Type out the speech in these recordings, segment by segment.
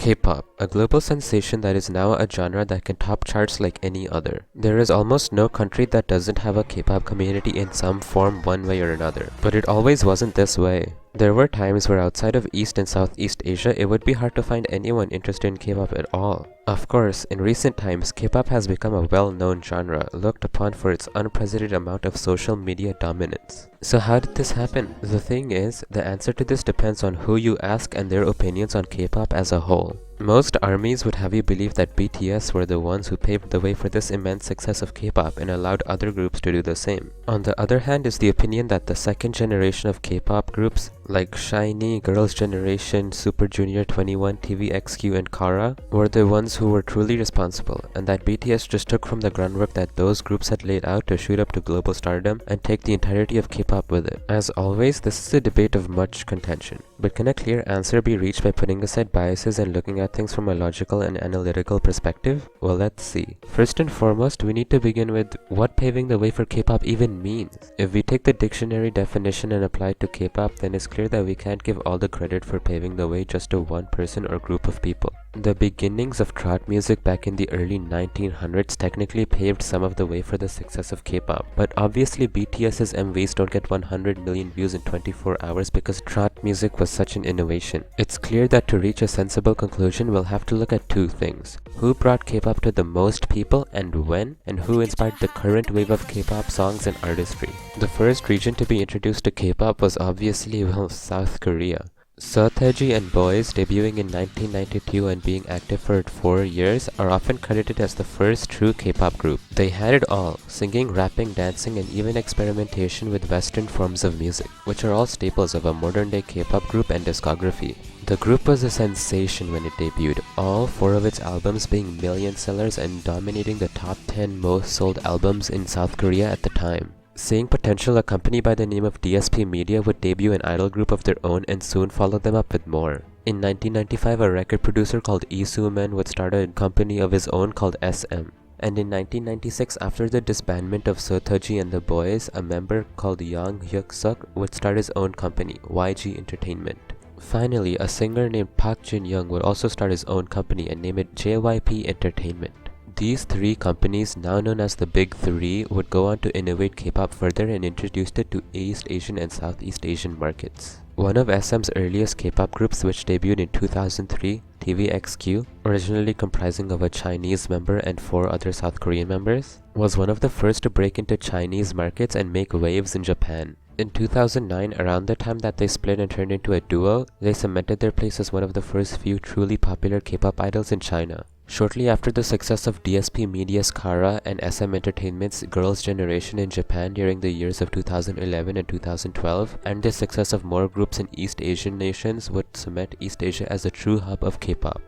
K-pop, a global sensation that is now a genre that can top charts like any other. There is almost no country that doesn't have a K-pop community in some form one way or another. But it always wasn't this way. There were times where outside of East and Southeast Asia, it would be hard to find anyone interested in K-pop at all. Of course, in recent times, K-pop has become a well-known genre, looked upon for its unprecedented amount of social media dominance. So how did this happen? The thing is, the answer to this depends on who you ask and their opinions on K-pop as a whole. Most armies would have you believe that BTS were the ones who paved the way for this immense success of K-pop and allowed other groups to do the same. On the other hand is the opinion that the second generation of K-pop groups like Shinee, Girls' Generation, Super Junior 21, tvxq and t-ara were the ones who were truly responsible, and that BTS just took from the groundwork that those groups had laid out to shoot up to global stardom and take the entirety of K-pop with it. As always, this is a debate of much contention. But can a clear answer be reached by putting aside biases and looking at things from a logical and analytical perspective? Well, let's see. First and foremost, we need to begin with what paving the way for K-pop even means. If we take the dictionary definition and apply it to K-pop, then it's clear that we can't give all the credit for paving the way just to one person or group of people. The beginnings of trot music back in the early 1900s technically paved some of the way for the success of K-pop, but obviously BTS's MVs don't get 100 million views in 24 hours because trot music was such an innovation. It's clear that to reach a sensible conclusion, we'll have to look at two things: who brought K-pop to the most people and when, and who inspired the current wave of K-pop songs and artistry. The first region to be introduced to K-pop was obviously, well, South Korea. Taiji and Boys, debuting in 1992 and being active for 4 years, are often credited as the first true K-pop group. They had it all: singing, rapping, dancing, and even experimentation with Western forms of music, which are all staples of a modern-day K-pop group and discography. The group was a sensation when it debuted, all 4 of its albums being million sellers and dominating the top 10 most sold albums in South Korea at the time. Seeing potential, a company by the name of DSP Media would debut an idol group of their own and soon follow them up with more. In 1995, a record producer called Lee Soo-man would start a company of his own called SM. And in 1996, after the disbandment of Taiji and the Boys, a member called Young Hyuk-suk would start his own company, YG Entertainment. Finally, a singer named Park Jin-young would also start his own company and name it JYP Entertainment. These 3 companies, now known as the Big Three, would go on to innovate K-pop further and introduced it to East Asian and Southeast Asian markets. One of SM's earliest K-pop groups, which debuted in 2003, tvxq, originally comprising of a Chinese member and 4 other South Korean members, was one of the first to break into Chinese markets and make waves in Japan. In 2009, around the time that they split and turned into a duo, they cemented their place as one of the first few truly popular K-pop idols in China. Shortly after the success of DSP Media's t-ara and SM Entertainment's Girls' Generation in Japan during the years of 2011 and 2012, and the success of more groups in East Asian nations would cement East Asia as a true hub of K-pop.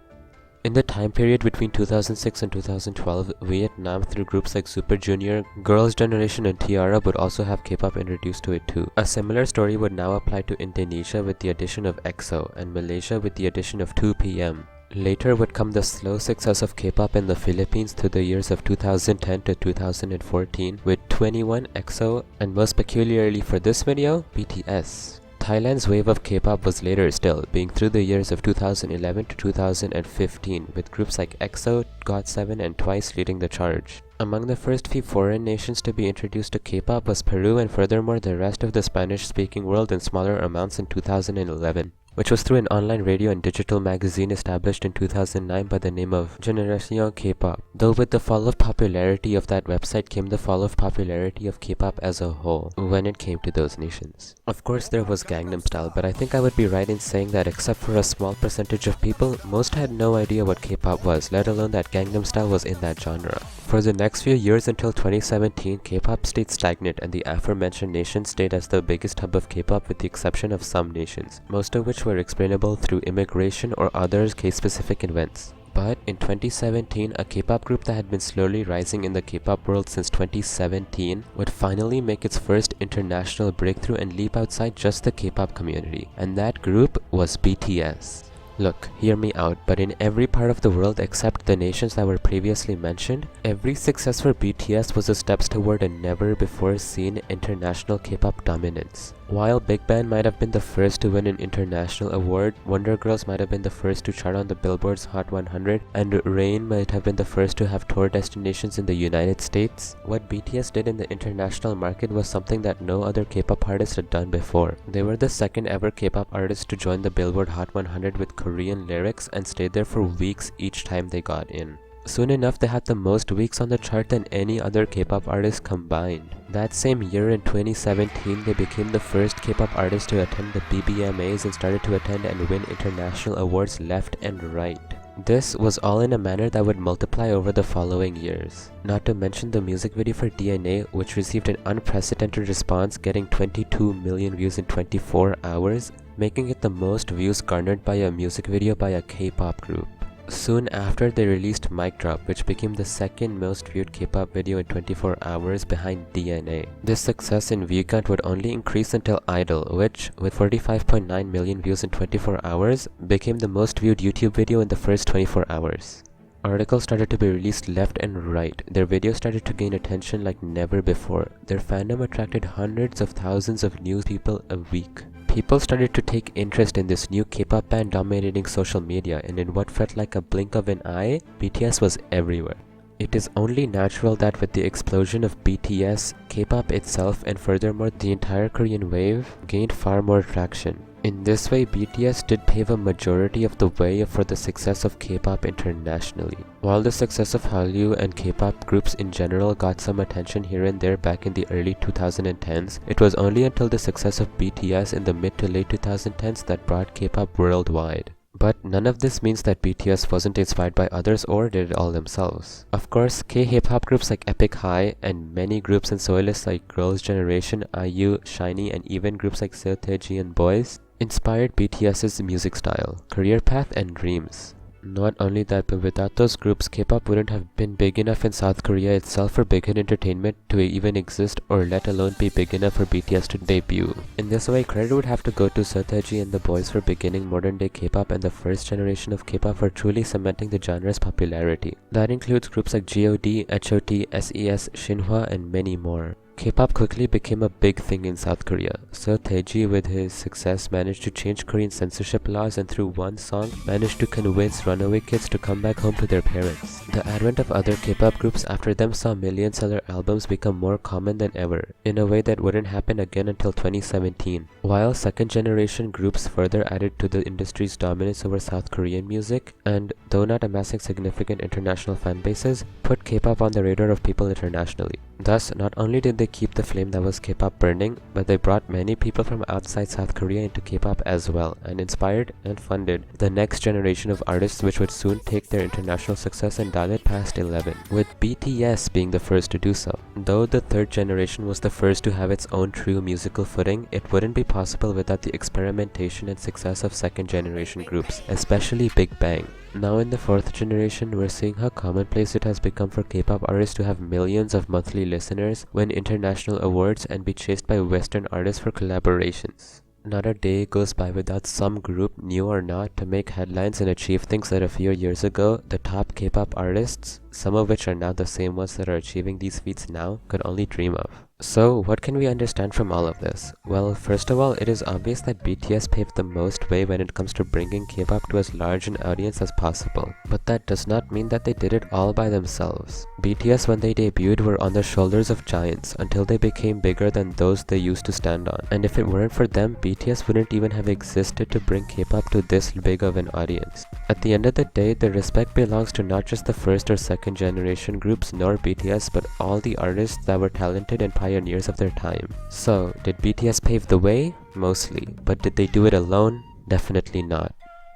In the time period between 2006 and 2012, Vietnam, through groups like Super Junior, Girls' Generation and t-ara, would also have K-pop introduced to it too. A similar story would now apply to Indonesia with the addition of EXO, and Malaysia with the addition of 2PM. Later would come the slow success of K-pop in the Philippines through the years of 2010 to 2014 with 21, EXO, and most peculiarly for this video, BTS. Thailand's wave of K-pop was later still, being through the years of 2011 to 2015 with groups like EXO, GOT7 and TWICE leading the charge. Among the first few foreign nations to be introduced to K-pop was Peru, and furthermore the rest of the Spanish-speaking world in smaller amounts in 2011. Which was through an online radio and digital magazine established in 2009 by the name of Generation K-pop. Though with the fall of popularity of that website came the fall of popularity of K-pop as a whole when it came to those nations. Of course there was Gangnam Style, but I think I would be right in saying that except for a small percentage of people, most had no idea what K-pop was, let alone that Gangnam Style was in that genre. For the next few years until 2017, K-pop stayed stagnant and the aforementioned nations stayed as the biggest hub of K-pop with the exception of some nations, most of which were explainable through immigration or other case-specific events. But in 2017, a K-pop group that had been slowly rising in the K-pop world since 2017 would finally make its first international breakthrough and leap outside just the K-pop community, and that group was BTS. Look, hear me out, but in every part of the world except the nations that were previously mentioned, every success for BTS was a step toward a never-before-seen international K-pop dominance. While Big Bang might have been the first to win an international award, Wonder Girls might have been the first to chart on the Billboard's Hot 100, and Rain might have been the first to have tour destinations in the United States, what BTS did in the international market was something that no other K-pop artist had done before. They were the second ever K-pop artist to join the Billboard Hot 100 with Korean lyrics and stayed there for weeks each time they got in. Soon enough, they had the most weeks on the chart than any other K-pop artist combined. That same year in 2017, they became the first K-pop artist to attend the BBMAs and started to attend and win international awards left and right. This was all in a manner that would multiply over the following years. Not to mention the music video for DNA, which received an unprecedented response, getting 22 million views in 24 hours, making it the most views garnered by a music video by a K-pop group. Soon after, they released Mic Drop, which became the second most viewed K-pop video in 24 hours behind DNA. This success in view count would only increase until Idol, which, with 45.9 million views in 24 hours, became the most viewed YouTube video in the first 24 hours. Articles started to be released left and right. Their videos started to gain attention like never before. Their fandom attracted hundreds of thousands of new people a week. People started to take interest in this new K-pop band dominating social media, and in what felt like a blink of an eye, BTS was everywhere. It is only natural that with the explosion of BTS, K-pop itself and furthermore the entire Korean wave gained far more traction. In this way, BTS did pave a majority of the way for the success of K-pop internationally. While the success of Hallyu and K-pop groups in general got some attention here and there back in the early 2010s, it was only until the success of BTS in the mid to late 2010s that brought K-pop worldwide. But none of this means that BTS wasn't inspired by others or did it all themselves. Of course, K-hip-hop groups like Epic High and many groups and soloists like Girls' Generation, IU, Shinee, and even groups like seokjin and Boys inspired BTS's music style, career path, and dreams. Not only that, but without those groups, K-pop wouldn't have been big enough in South Korea itself for Big Hit Entertainment to even exist, or let alone be big enough for BTS to debut. In this way, credit would have to go to seokjin and the Boys for beginning modern-day K-pop and the first generation of K-pop for truly cementing the genre's popularity. That includes groups like g.o.d, h.o.t, SES, Shinhwa, and many more. K-pop quickly became a big thing in South Korea, so Taiji with his success managed to change Korean censorship laws and through one song managed to convince runaway kids to come back home to their parents. The advent of other K-pop groups after them saw million-seller albums become more common than ever, in a way that wouldn't happen again until 2017. While second-generation groups further added to the industry's dominance over South Korean music, and though not amassing significant international fan bases, put K-pop on the radar of people internationally. Thus, not only did they keep the flame that was K-pop burning, but they brought many people from outside South Korea into K-pop as well, and inspired and funded the next generation of artists which would soon take their international success and dial it past 11, with BTS being the first to do so. Though the third generation was the first to have its own true musical footing, it wouldn't be possible without the experimentation and success of second generation groups, especially Big Bang. Now in the fourth generation, we're seeing how commonplace it has become for K-pop artists to have millions of monthly listeners, win international awards, and be chased by Western artists for collaborations. Not a day goes by without some group, new or not, to make headlines and achieve things that a few years ago, the top K-pop artists, some of which are now the same ones that are achieving these feats now, could only dream of. So, what can we understand from all of this? Well, first of all, it is obvious that BTS paved the most way when it comes to bringing K-pop to as large an audience as possible. But that does not mean that they did it all by themselves. BTS, when they debuted, were on the shoulders of giants until they became bigger than those they used to stand on. And if it weren't for them, BTS wouldn't even have existed to bring K-pop to this big of an audience. At the end of the day, the respect belongs to not just the first or second generation groups nor BTS, but all the artists that were talented and pioneers of their time. So, did BTS pave the way? Mostly. But did they do it alone? Definitely not.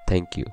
Thank you.